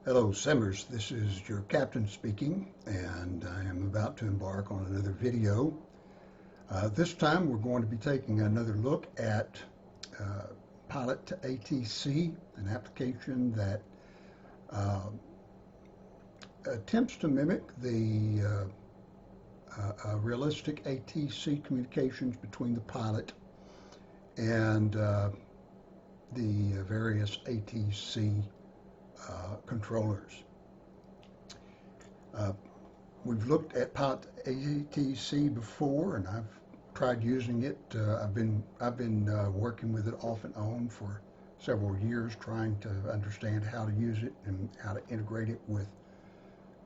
Hello, Simmers. This is your captain speaking, and I am about to embark on another video. This time we're going to be taking another look at Pilot2ATC, an application that attempts to mimic the realistic ATC communications between the pilot and the various ATC controllers. We've looked at Pilot2ATC before, and I've tried using it. I've been working with it off and on for several years, trying to understand how to use it and how to integrate it with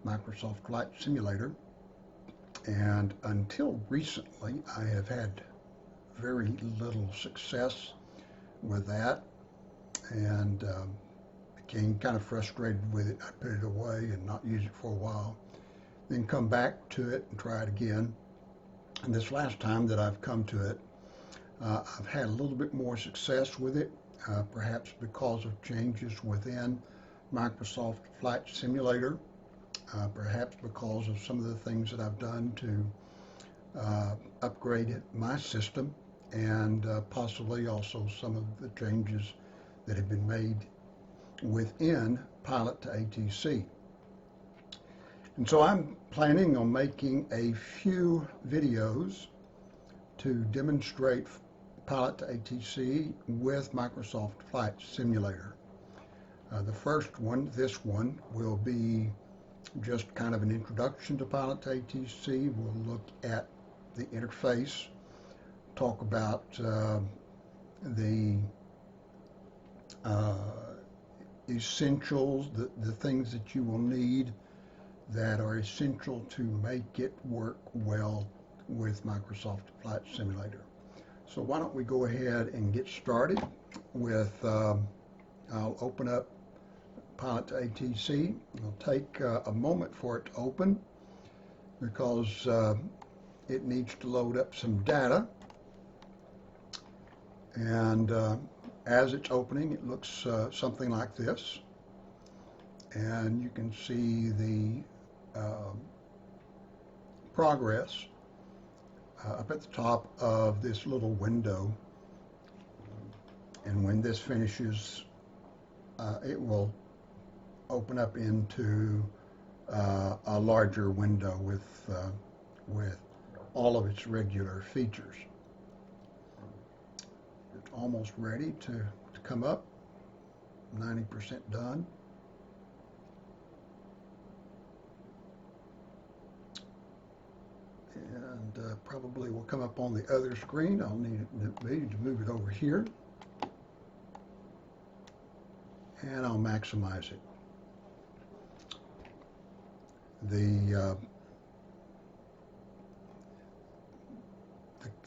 Microsoft Flight Simulator. And until recently, I have had very little success with that, and became kind of frustrated with it. I put it away and not use it for a while, then come back to it and try it again. And this last time that I've come to it, I've had a little bit more success with it, perhaps because of changes within Microsoft Flight Simulator, perhaps because of some of the things that I've done to upgrade my system, and possibly also some of the changes that have been made within Pilot2ATC. And so I'm planning on making a few videos to demonstrate Pilot2ATC with Microsoft Flight Simulator. The first one, this one, will be just kind of an introduction to Pilot2ATC. We'll look at the interface, talk about the essentials, the things that you will need that are essential to make it work well with Microsoft Flight Simulator. So why don't we go ahead and get started with, I'll open up Pilot2ATC. It'll take a moment for it to open because it needs to load up some data. And as it's opening, it looks something like this. And you can see the progress up at the top of this little window. And when this finishes, it will open up into a larger window with all of its regular features. It's almost ready to come up, 90% done. And probably will come up on the other screen. I'll need to move it over here, and I'll maximize it.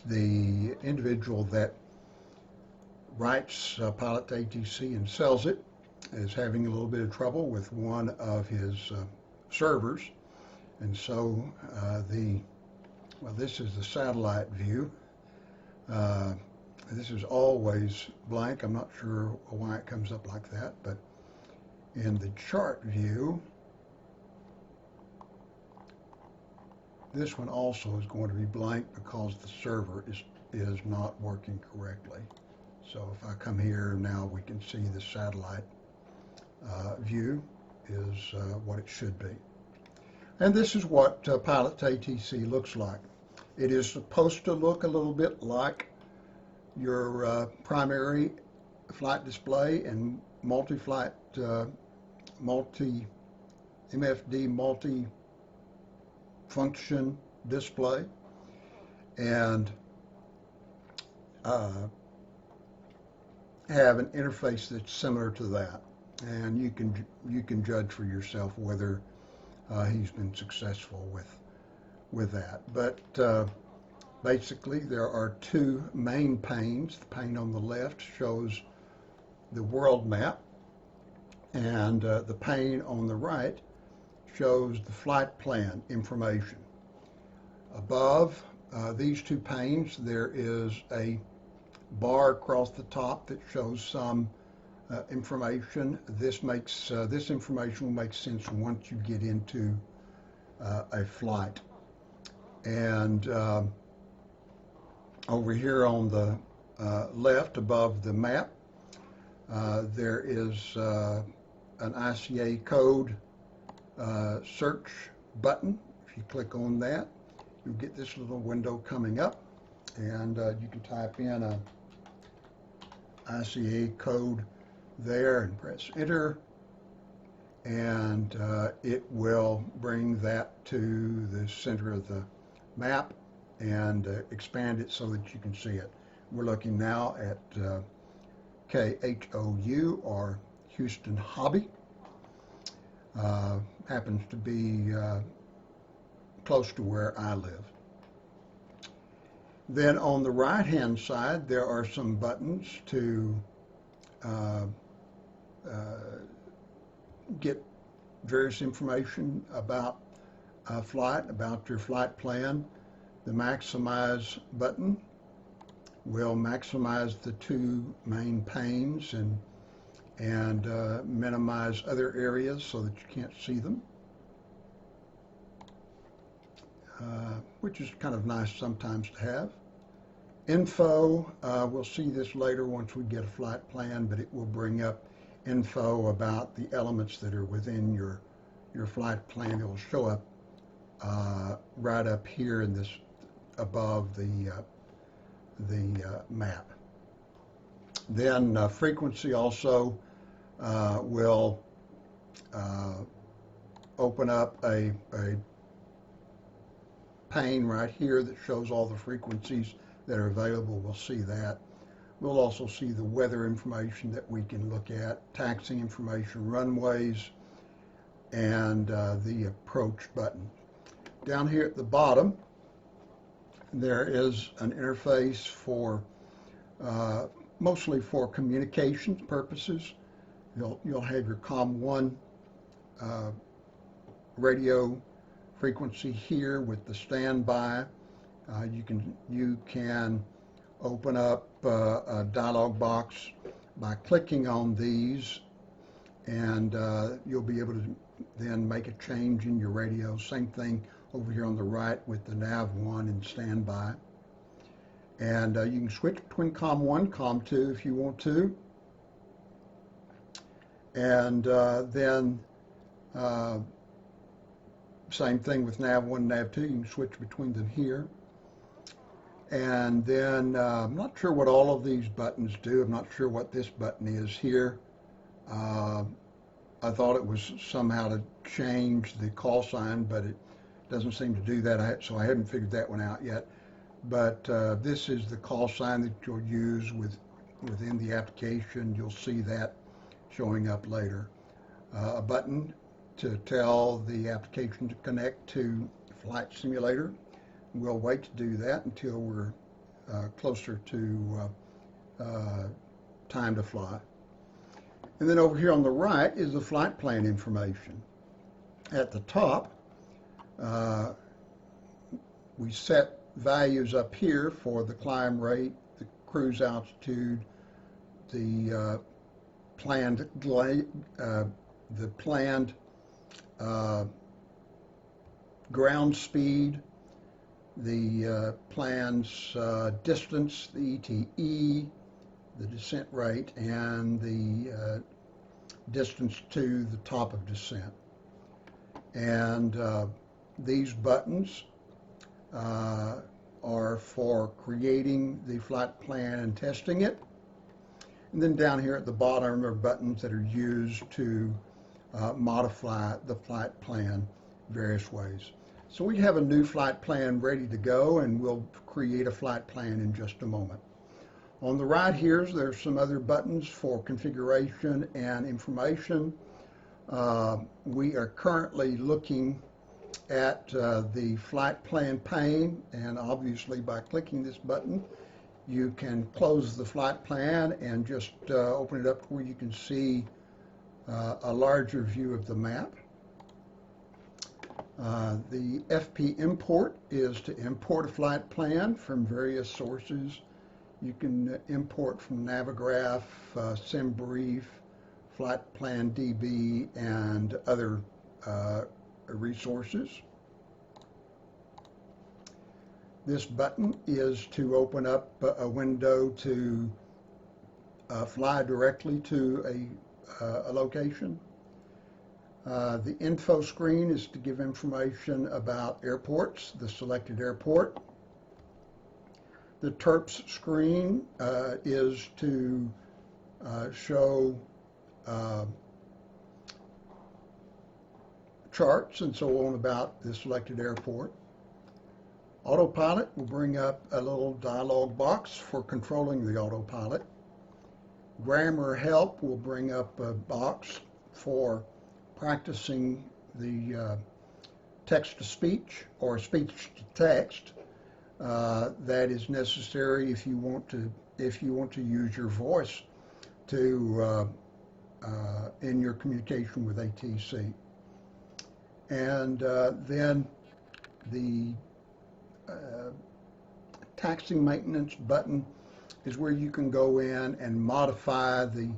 The individual that writes Pilot2ATC and sells it is having a little bit of trouble with one of his servers, and so well, this is the satellite view. This is always blank. I'm not sure why it comes up like that, but in the chart view, this one also is going to be blank because the server is not working correctly. So if I come here now, we can see the satellite view is what it should be. And this is what Pilot2ATC looks like. It is supposed to look a little bit like your primary flight display and multi-flight, MFD multi-function display, and have an interface that's similar to that. And you can judge for yourself whether he's been successful with that. But basically, there are two main panes. The pane on the left shows the world map, and the pane on the right shows the flight plan information. Above these two panes, there is a bar across the top that shows some information. This information will make sense once you get into a flight. And over here on the left above the map, there is an ICA code search button. If you click on that, you'll get this little window coming up, and you can type in a ICA code there and press enter, and it will bring that to the center of the map and expand it so that you can see it. We're looking now at KHOU, or Houston Hobby. Happens to be close to where I live. Then on the right hand side there are some buttons to get various information about a flight, about your flight plan. The maximize button will maximize the two main panes and minimize other areas so that you can't see them, which is kind of nice sometimes to have. Info, we'll see this later once we get a flight plan, but it will bring up info about the elements that are within your flight plan. It will show up right up here in this, above the map. Then frequency also will open up a pane right here that shows all the frequencies that are available. We'll see that. We'll also see the weather information that we can look at, taxi information, runways, and the approach button. Down here at the bottom, there is an interface for mostly for communications purposes. You'll have your COM1 radio frequency here with the standby. You can open up a dialog box by clicking on these, and you'll be able to then make a change in your radio. Same thing over here on the right with the nav1 and standby. And you can switch between COM1, COM2 if you want to. And then same thing with nav1, nav2. You can switch between them here. And then I'm not sure what all of these buttons do. I'm not sure what this button is here. I thought it was somehow to change the call sign, but it doesn't seem to do that, so I haven't figured that one out yet. But this is the call sign that you'll use within the application. You'll see that showing up later. A button to tell the application to connect to Flight Simulator. We'll wait to do that until we're closer to time to fly. And then over here on the right is the flight plan information. At the top, we set values up here for the climb rate, the cruise altitude, the planned ground speed, the plan's distance, the ETE, the descent rate, and the distance to the top of descent. And these buttons are for creating the flight plan and testing it. And then down here at the bottom are buttons that are used to modify the flight plan various ways. So we have a new flight plan ready to go, and we'll create a flight plan in just a moment. On the right here, there's some other buttons for configuration and information. We are currently looking at the flight plan pane, and obviously by clicking this button you can close the flight plan and just open it up where you can see a larger view of the map. The FP import is to import a flight plan from various sources. You can import from Navigraph, SimBrief, Flight Plan DB, and other resources. This button is to open up a window to fly directly to a location. The info screen is to give information about airports, the selected airport. The TERPS screen is to show charts and so on about the selected airport. Autopilot will bring up a little dialog box for controlling the autopilot. Grammar help will bring up a box for practicing the text-to-speech or speech-to-text that is necessary if you want to use your voice to in your communication with ATC. And then the taxi maintenance button is where you can go in and modify the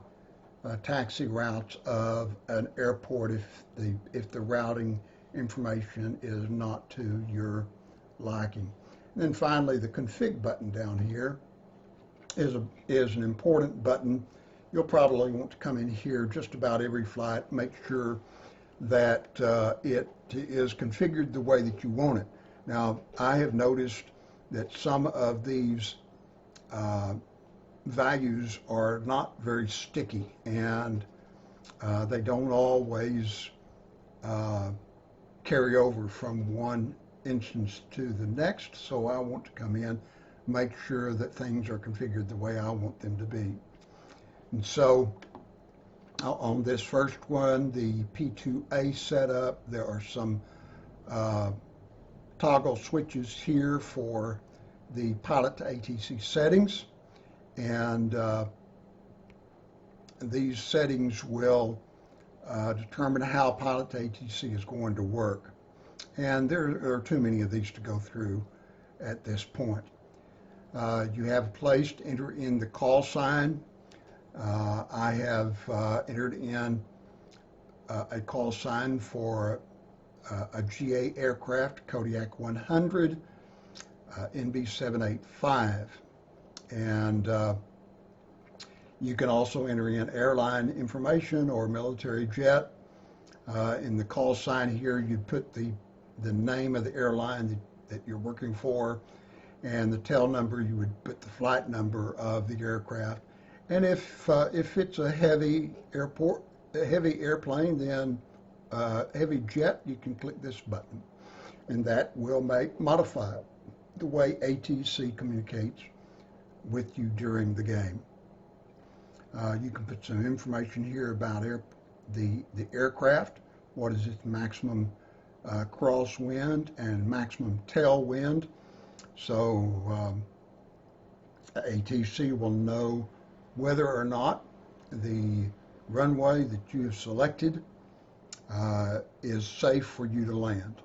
taxi routes of an airport if the routing information is not to your liking. And then finally, the config button down here is an important button. You'll probably want to come in here just about every flight, make sure that it is configured the way that you want it. Now, I have noticed that some of these values are not very sticky, and they don't always carry over from one instance to the next, so I want to come in, make sure that things are configured the way I want them to be. And so on this first one, the P2A setup, there are some toggle switches here for the Pilot2ATC settings, and these settings will determine how Pilot2ATC is going to work. And there are too many of these to go through at this point. You have a place to enter in the call sign. I have entered in a call sign for a GA aircraft, Kodiak 100, NB785. And you can also enter in airline information or military jet. In the call sign here, you put the name of the airline that you're working for, and the tail number, you would put the flight number of the aircraft. And if it's a heavy airplane, then heavy jet, you can click this button, and that will modify the way ATC communicates with you during the game. You can put some information here about the aircraft. What is its maximum crosswind and maximum tailwind? So ATC will know whether or not the runway that you have selected is safe for you to land,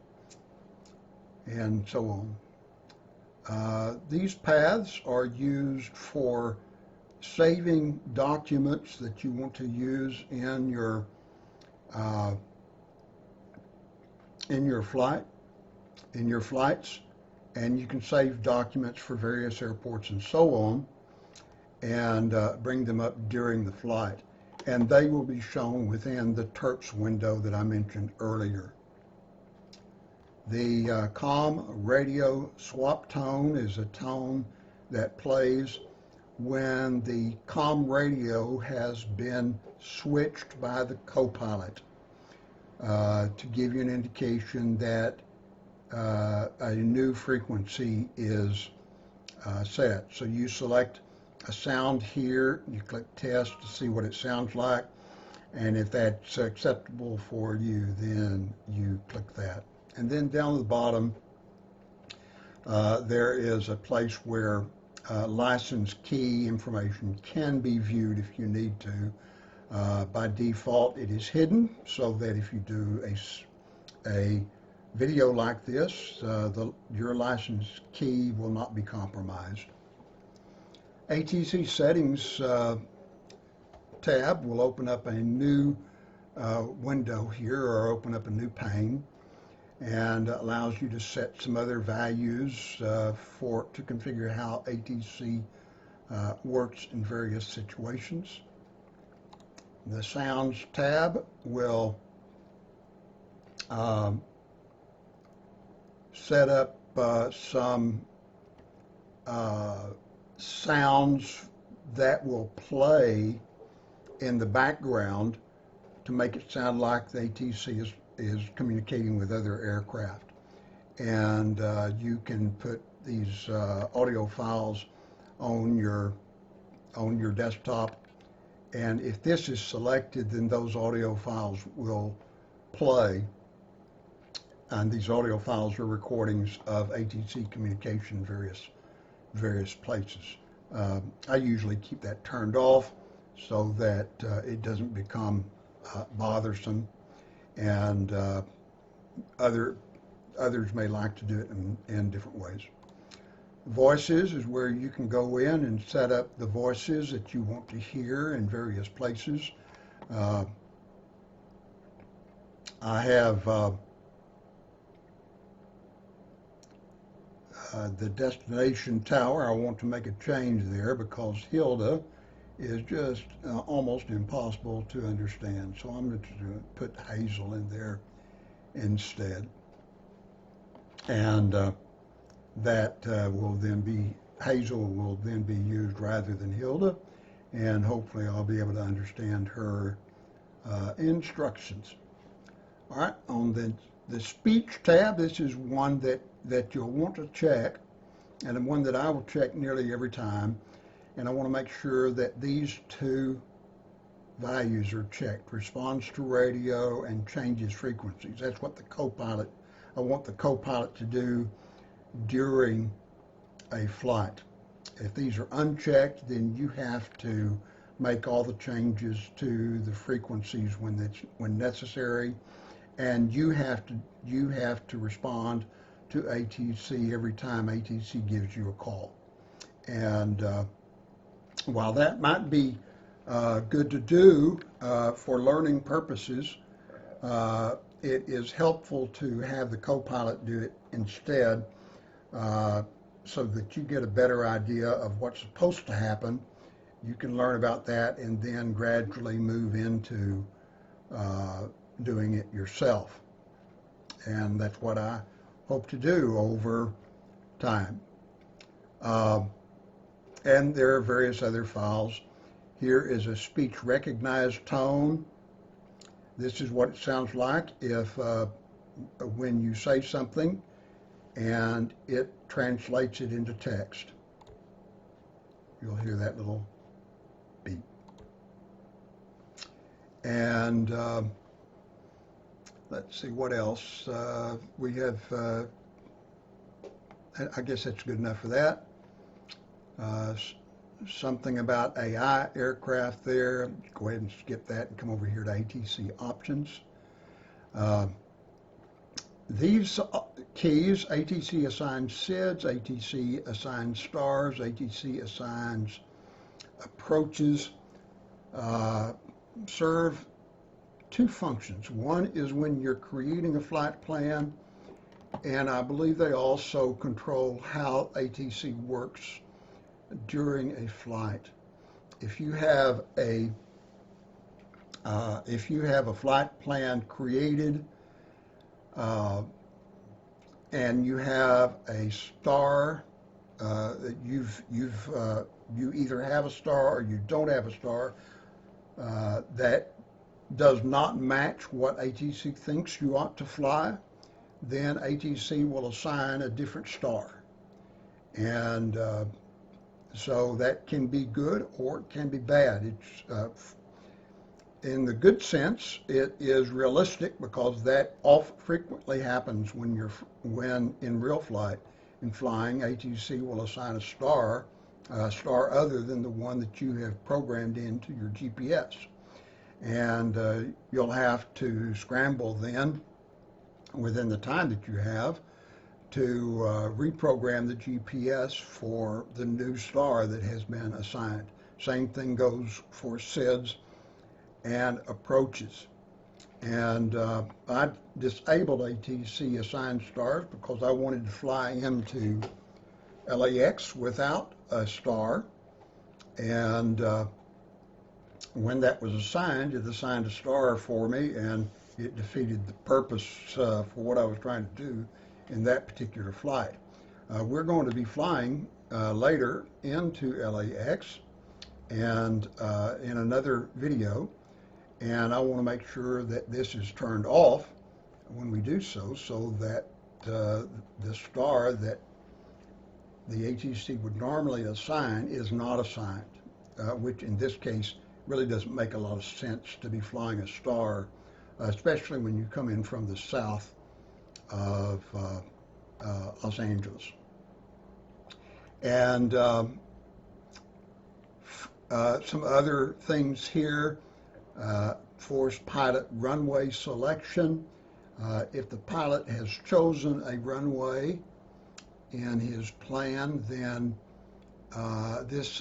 and so on. These paths are used for saving documents that you want to use in your flights, and you can save documents for various airports and so on, and bring them up during the flight. And they will be shown within the TERPS window that I mentioned earlier. The COM radio swap tone is a tone that plays when the COM radio has been switched by the co-pilot to give you an indication that a new frequency is set. So you select a sound here, you click test to see what it sounds like, and if that's acceptable for you, then you click that. And then down at the bottom, there is a place where license key information can be viewed if you need to. By default, it is hidden, so that if you do a video like this, your license key will not be compromised. ATC settings tab will open up a new window here, or open up a new pane, and allows you to set some other values to configure how ATC works in various situations. The Sounds tab will set up some sounds that will play in the background to make it sound like the ATC is communicating with other aircraft. And you can put these audio files on your desktop, and if this is selected, then those audio files will play. And these audio files are recordings of ATC communication in various places. I usually keep that turned off so that it doesn't become bothersome, and others may like to do it in different ways. Voices is where you can go in and set up the voices that you want to hear in various places. I have the destination tower. I want to make a change there because Hilda is just almost impossible to understand. So I'm going to put Hazel in there instead. And that will then be, Hazel will then be used rather than Hilda, and hopefully I'll be able to understand her instructions. All right, on the speech tab, this is one that you'll want to check, and one that I will check nearly every time, and I want to make sure that these two values are checked: responds to radio and changes frequencies. That's what I want the co-pilot to do during a flight. If these are unchecked, then you have to make all the changes to the frequencies when necessary, and you have to respond to ATC every time ATC gives you a call. And while that might be good to do for learning purposes, it is helpful to have the co-pilot do it instead, so that you get a better idea of what's supposed to happen. You can learn about that and then gradually move into doing it yourself. And that's what I hope to do over time. And there are various other files. Here is a speech recognized tone. This is what it sounds like if when you say something and it translates it into text. You'll hear that little beep. And let's see what else. We have, I guess that's good enough for that. Something about AI aircraft there. Go ahead and skip that and come over here to ATC options. These keys, ATC assigns SIDS, ATC assigns stars, ATC assigns approaches, serve two functions. One is when you're creating a flight plan, and I believe they also control how ATC works during a flight. If you have a flight plan created and you have a star, you either have a star or you don't have a star that does not match what ATC thinks you ought to fly, then ATC will assign a different star. And so that can be good or it can be bad. It's in the good sense, it is realistic because that frequently happens when in real flight. In flying, ATC will assign a star other than the one that you have programmed into your GPS. And you'll have to scramble then, within the time that you have, to reprogram the GPS for the new star that has been assigned. Same thing goes for SIDS and approaches. And I disabled ATC assigned stars because I wanted to fly into LAX without a star. And when that was assigned, it assigned a star for me, and it defeated the purpose for what I was trying to do in that particular flight. We're going to be flying later into LAX and in another video, and I want to make sure that this is turned off when we do so, so that the star that the ATC would normally assign is not assigned, which in this case really doesn't make a lot of sense to be flying a star, especially when you come in from the south of Los Angeles. And some other things here, force pilot runway selection. If the pilot has chosen a runway in his plan, then this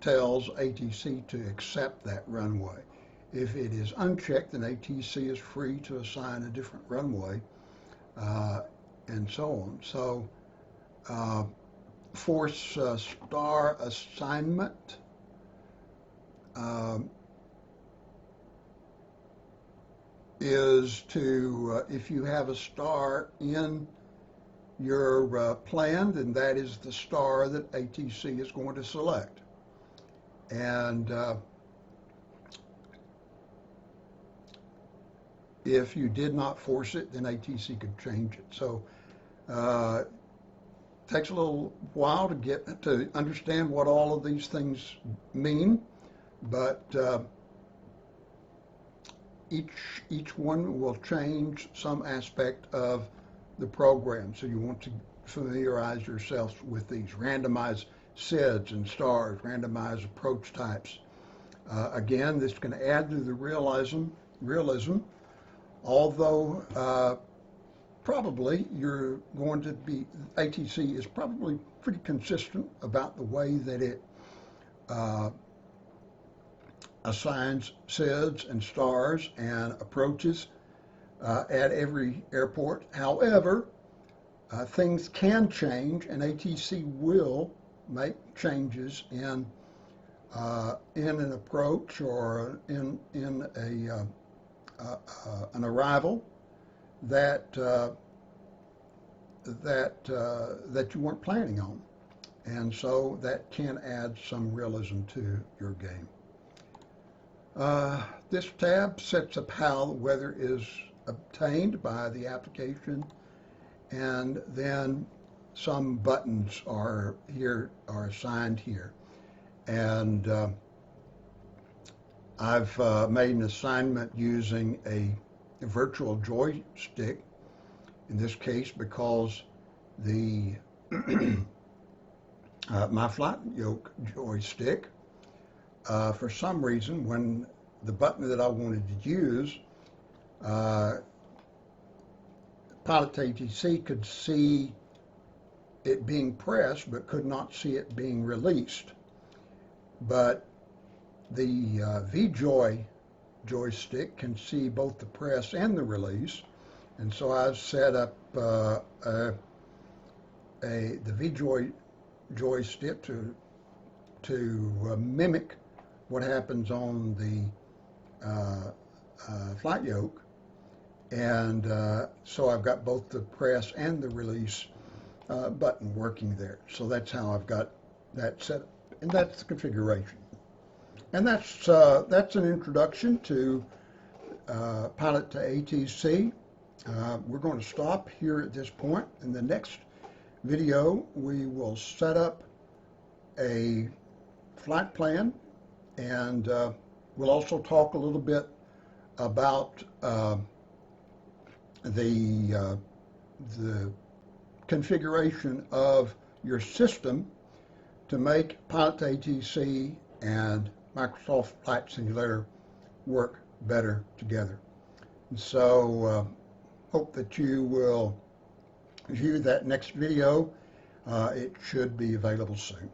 tells ATC to accept that runway. If it is unchecked, then ATC is free to assign a different runway, and so on. So force star assignment is to, if you have a star in your plan, then that is the star that ATC is going to select. And if you did not force it, then ATC could change it. So it takes a little while to get to understand what all of these things mean, but each one will change some aspect of the program. So you want to familiarize yourself with these. Randomize SIDs and stars, randomize approach types. Again, this is going to add to the realism, although probably you're going to be, ATC is probably pretty consistent about the way that it assigns SIDs and stars and approaches at every airport. However, things can change, and ATC will make changes in an approach or in an arrival that you weren't planning on, and so that can add some realism to your game. This tab sets up how the weather is obtained by the application, and then some buttons are assigned here. And I've made an assignment using a virtual joystick, in this case because the my flight yoke joystick, for some reason, when the button that I wanted to use, Pilot2ATC could see it being pressed but could not see it being released. But the VJoy joystick can see both the press and the release, and so I've set up the VJoy joystick to mimic what happens on the flight yoke, and so I've got both the press and the release button working there. So that's how I've got that set up, and that's the configuration. And that's an introduction to Pilot2ATC. We're going to stop here at this point. In the next video, we will set up a flight plan, and we'll also talk a little bit about the configuration of your system to make Pilot2ATC and Microsoft Flight Simulator work better together. And so hope that you will view that next video. It should be available soon.